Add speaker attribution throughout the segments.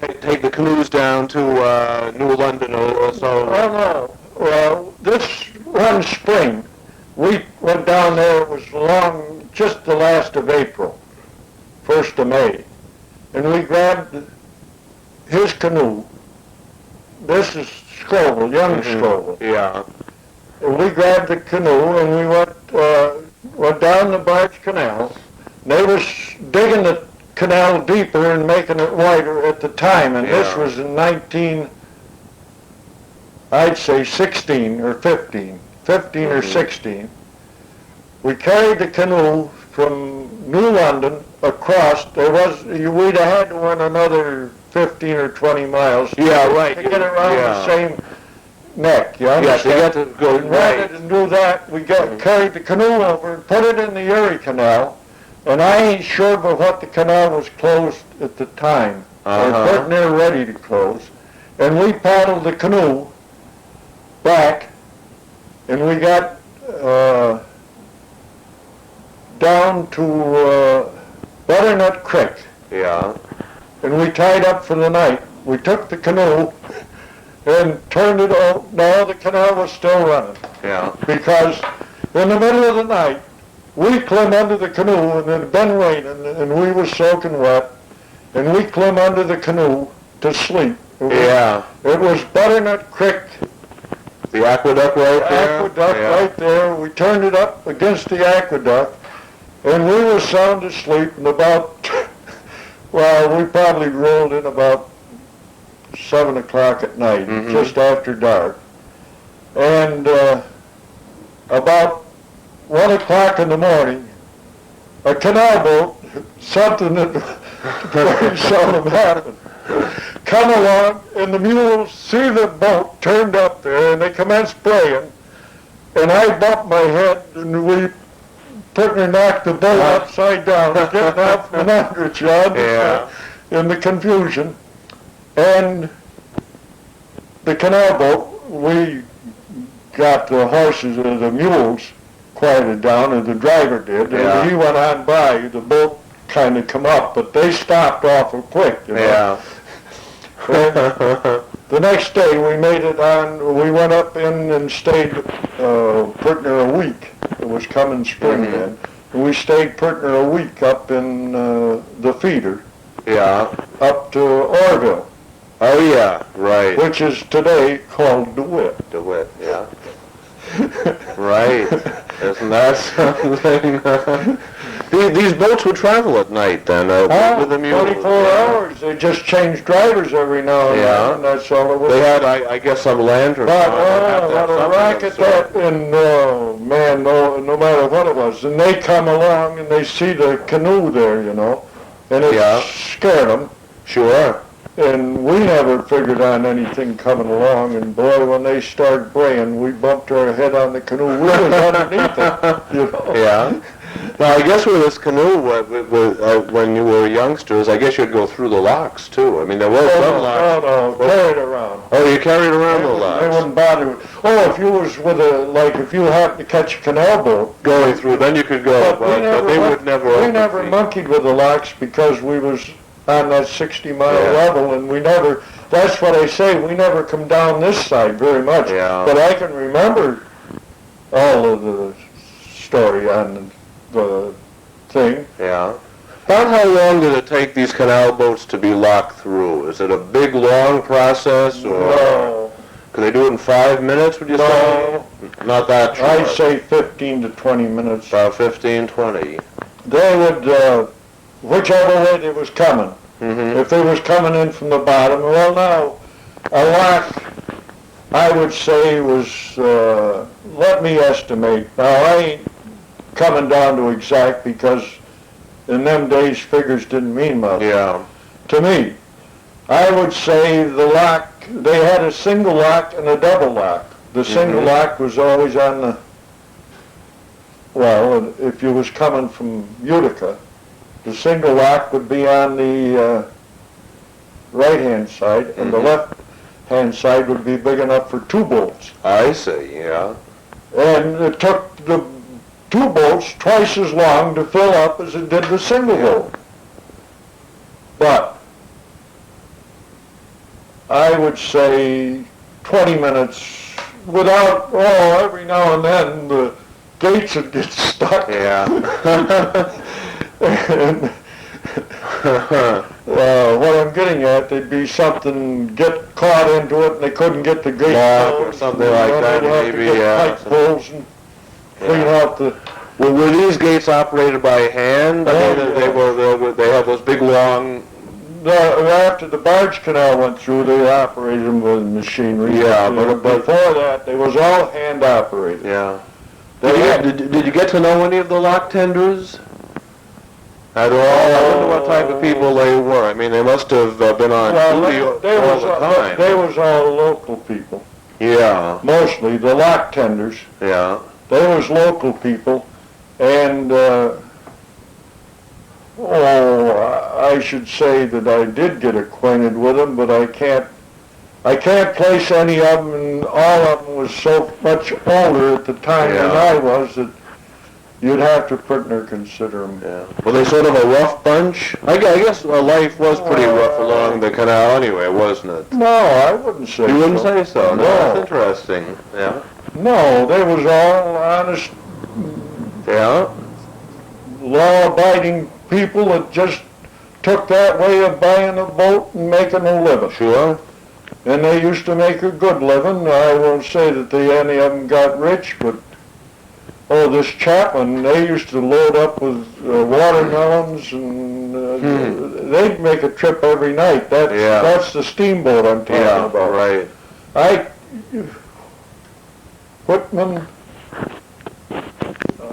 Speaker 1: take the canoes down to New London or so?
Speaker 2: Well, no. Well, this one spring, we went down there, it was just the last of April, 1st of May, and we grabbed his canoe. This is Scoville, young Scoville.
Speaker 1: Yeah.
Speaker 2: And we grabbed the canoe and we went down the Barge Canal. They was digging the canal deeper and making it wider at the time, and this was in I'd say 16 or 15 or 16. We carried the canoe from New London across. We'd have had to run another 15 or 20 miles to get around the same neck. You understand?
Speaker 1: Yes, you got to go
Speaker 2: Rather than do that, we carried the canoe over and put it in the Erie Canal. And I ain't sure but what the canal was closed at the time. Or pretty near ready to close. And we paddled the canoe back, and we got down to Butternut Creek.
Speaker 1: Yeah.
Speaker 2: And we tied up for the night. We took the canoe and turned it over. No, the canal was still running.
Speaker 1: Yeah.
Speaker 2: Because in the middle of the night, we climb under the canoe, and it had been raining, and we were soaking wet, and we climb under the canoe to sleep. It was Butternut Creek.
Speaker 1: The aqueduct right there?
Speaker 2: Aqueduct right there. We turned it up against the aqueduct, and we were sound asleep, and we probably rolled in about 7 o'clock at night, just after dark. And about 1 o'clock in the morning, a canal boat, something that very seldom happened, come along, and the mules see the boat turned up there, and they commenced praying, and I bumped my head, and we pretty knocked the boat upside down, getting out from under it, John, in the confusion. And the canal boat, we got the horses or the mules quieted down, or the driver did, and he went on by. The boat kind of come up, but they stopped awful quick, you know. The next day we made it on, we went up in and stayed pretty near a week. It was coming spring then. And we stayed pretty near a week up in the feeder. Up to Orville.
Speaker 1: Oh yeah, right.
Speaker 2: Which is today called DeWitt.
Speaker 1: DeWitt, yeah. Right. Isn't that something? These boats would travel at night then, with the mules.
Speaker 2: 24 hours. They just changed drivers every now and then. That's all it was.
Speaker 1: They had, I guess, some lantern.
Speaker 2: But a racket that, and man, no matter what it was. And they come along and they see the canoe there, you know, and it scared them.
Speaker 1: Sure.
Speaker 2: And we never figured on anything coming along, and boy, when they started praying, we bumped our head on the canoe. We was underneath it, you know.
Speaker 1: Yeah. Now, I guess with this canoe, when you were youngsters, I guess you'd go through the locks, too. I mean, there was some locks.
Speaker 2: No, carried around.
Speaker 1: Oh, you carried around the locks?
Speaker 2: They wouldn't bother. Oh, if you was with if you happened to catch a canal boat.
Speaker 1: Going through, then you could go, but they would never open.
Speaker 2: We never monkeyed with the locks because we was on that 60-mile level, and we never, that's what I say, we never come down this side very much. But I can remember all of the story on the thing.
Speaker 1: About how long did it take these canal boats to be locked through? Is it a big, long process, or
Speaker 2: no.
Speaker 1: Could they do it in 5 minutes, would you say? Not that short.
Speaker 2: I'd say 15 to 20 minutes.
Speaker 1: About 15, 20.
Speaker 2: They would, whichever way they was coming. If they was coming in from the bottom, well now, a lock, I would say was, let me estimate. Now I ain't coming down to exact because in them days figures didn't mean much. To me, I would say the lock, they had a single lock and a double lock. The single lock was always on the, well, if you was coming from Utica, the single lock would be on the right-hand side, and the left-hand side would be big enough for 2 bolts.
Speaker 1: I see,
Speaker 2: And it took the 2 bolts twice as long to fill up as it did the single bolt. But I would say 20 minutes without, every now and then the gates would get stuck.
Speaker 1: Yeah.
Speaker 2: And what I'm getting at, there'd be something get caught into it and they couldn't get the gate
Speaker 1: Lock or
Speaker 2: closed,
Speaker 1: something
Speaker 2: and
Speaker 1: like
Speaker 2: then
Speaker 1: that,
Speaker 2: they'd have to
Speaker 1: maybe,
Speaker 2: get
Speaker 1: yeah.
Speaker 2: pipe pulls and clean
Speaker 1: Yeah.
Speaker 2: out the.
Speaker 1: Well, were these gates operated by hand? I mean,
Speaker 2: Oh,
Speaker 1: they have those big long.
Speaker 2: After the barge canal went through, they operated them with machinery.
Speaker 1: Yeah,
Speaker 2: but before that, they was all hand operated.
Speaker 1: Yeah.
Speaker 2: They
Speaker 1: Did you get to know any of the lock tenders at all? I wonder what type of people they were. I mean, they must have been on duty all the time.
Speaker 2: They was all local people.
Speaker 1: Yeah.
Speaker 2: Mostly the lock tenders.
Speaker 1: Yeah.
Speaker 2: They was local people, and I should say that I did get acquainted with them, but I can't place any of them, and all of them was so much older at the time than I was that you'd have to pretty consider them.
Speaker 1: Yeah. Were they sort of a rough bunch? I guess life was pretty rough along the canal anyway, wasn't it?
Speaker 2: No, I wouldn't say so.
Speaker 1: You wouldn't say so? No,
Speaker 2: No.
Speaker 1: that's interesting. Yeah.
Speaker 2: No, they was all honest,
Speaker 1: Yeah.
Speaker 2: law-abiding people that just took that way of buying a boat and making a living.
Speaker 1: Sure.
Speaker 2: And they used to make a good living. I won't say that any of them got rich, but this Chapman, they used to load up with watermelons, and they'd make a trip every night. That's the steamboat I'm talking about.
Speaker 1: Right.
Speaker 2: Whitman,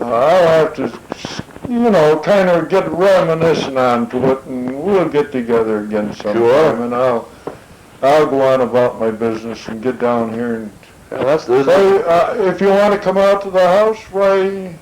Speaker 2: I'll have to, kind of get reminiscing onto it, and we'll get together again sometime.
Speaker 1: Sure.
Speaker 2: And I'll go on about my business and get down here and. If you want to come out to the house, why,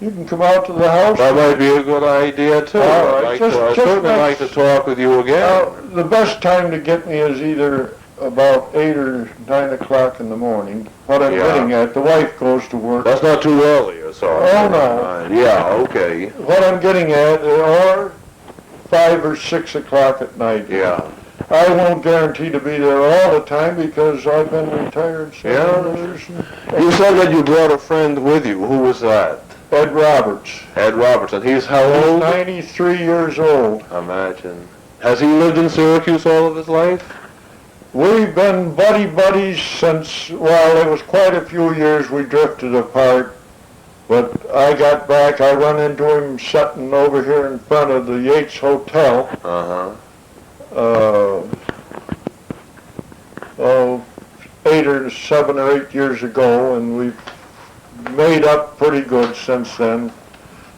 Speaker 2: you can come out to the house.
Speaker 1: That might be a good idea too.
Speaker 2: All right.
Speaker 1: I'd certainly like to talk with you again.
Speaker 2: The best time to get me is either about 8 or 9 o'clock in the morning. What I'm getting at, the wife goes to work.
Speaker 1: That's not too early or so.
Speaker 2: Oh, no.
Speaker 1: Yeah, okay.
Speaker 2: What I'm getting at, or 5 or 6 o'clock at night.
Speaker 1: Yeah.
Speaker 2: I won't guarantee to be there all the time because I've been retired 7 years.
Speaker 1: You said that you brought a friend with you. Who was that?
Speaker 2: Ed Roberts.
Speaker 1: Ed Roberts. And he's how old?
Speaker 2: 93 years old.
Speaker 1: Imagine. Has he lived in Syracuse all of his life?
Speaker 2: We've been buddies since, it was quite a few years we drifted apart. But I got back, I run into him sitting over here in front of the Yates Hotel.
Speaker 1: Uh-huh.
Speaker 2: 7 or 8 years ago, and we've made up pretty good since then.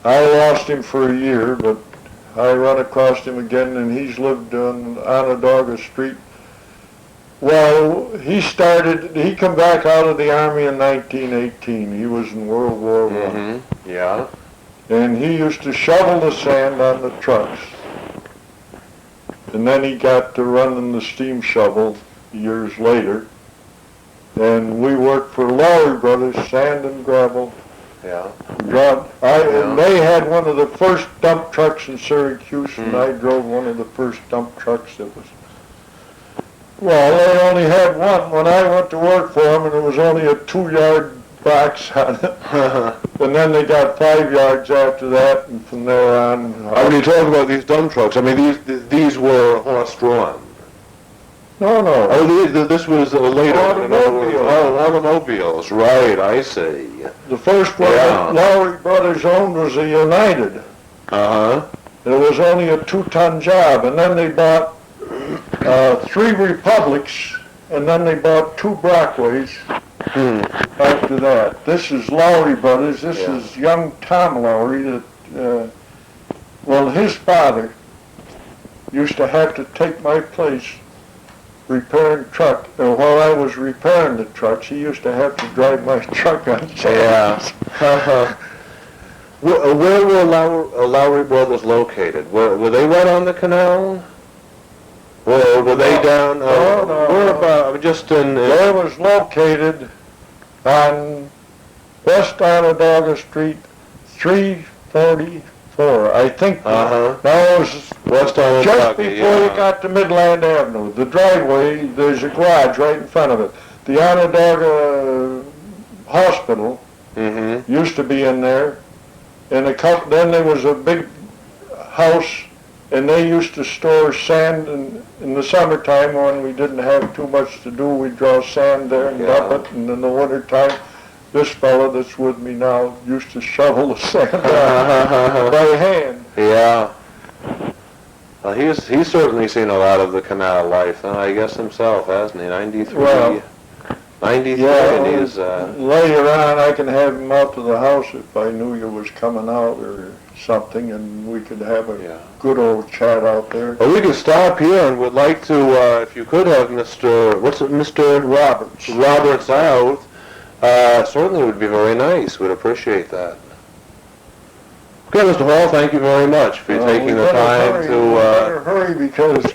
Speaker 2: I lost him for a year, but I run across him again, and he's lived on Onondaga Street. Well, he come back out of the Army in 1918. He was in World War I.
Speaker 1: Mm-hmm. Yeah.
Speaker 2: And he used to shovel the sand on the trucks. And then he got to running the steam shovel years later. And we worked for Lowry Brothers, Sand and Gravel.
Speaker 1: Yeah.
Speaker 2: And they had one of the first dump trucks in Syracuse, and I drove one of the first dump trucks that was. Well, they only had one when I went to work for them, and it was only a 2-yard box on it. And then they got 5 yards after that, and from there on.
Speaker 1: When you talk about these dump trucks, I mean, these were horse-drawn.
Speaker 2: No.
Speaker 1: Oh, this was later.
Speaker 2: Automobiles.
Speaker 1: Automobiles. Right, I see.
Speaker 2: The first one that Lowry Brothers owned was a United.
Speaker 1: Uh-huh.
Speaker 2: It was only a 2-ton job, and then they bought 3 Republics, and then they bought 2 Brockways after that. This is Lowry Brothers. This is young Tom Lowry that, his father used to have to take my place repairing truck. While I was repairing the trucks, he used to have to drive my truck on Saturdays.
Speaker 1: Where were Lowry Brothers located? Were they right on the canal? Or were they down?
Speaker 2: No.
Speaker 1: Where about? Just in.
Speaker 2: They was located on West Onondaga Street, 340 4. I think
Speaker 1: Uh-huh.
Speaker 2: now it was
Speaker 1: West on
Speaker 2: just
Speaker 1: Kentucky,
Speaker 2: before you
Speaker 1: yeah.
Speaker 2: got to Midland Avenue. The driveway, there's a garage right in front of it. The Onondaga Hospital
Speaker 1: Mm-hmm.
Speaker 2: used to be in there, and then there was a big house, and they used to store sand in the summertime when we didn't have too much to do. We'd draw sand there and dump
Speaker 1: Yeah.
Speaker 2: it, and in the wintertime, this fellow that's with me now used to shovel the sand out by hand.
Speaker 1: Yeah. Well, he's certainly seen a lot of the canal life, I guess himself, hasn't he? 93.
Speaker 2: Well,
Speaker 1: 93,
Speaker 2: yeah,
Speaker 1: and he's,
Speaker 2: later on I can have him out to the house if I knew you was coming out or something, and we could have a
Speaker 1: yeah.
Speaker 2: good old chat out there.
Speaker 1: Well, we could stop here, and would like to, if you could have Mr. Roberts out, certainly would be very nice. We'd appreciate that. Okay, Mr. Hall, thank you very much for taking the time
Speaker 2: We better hurry because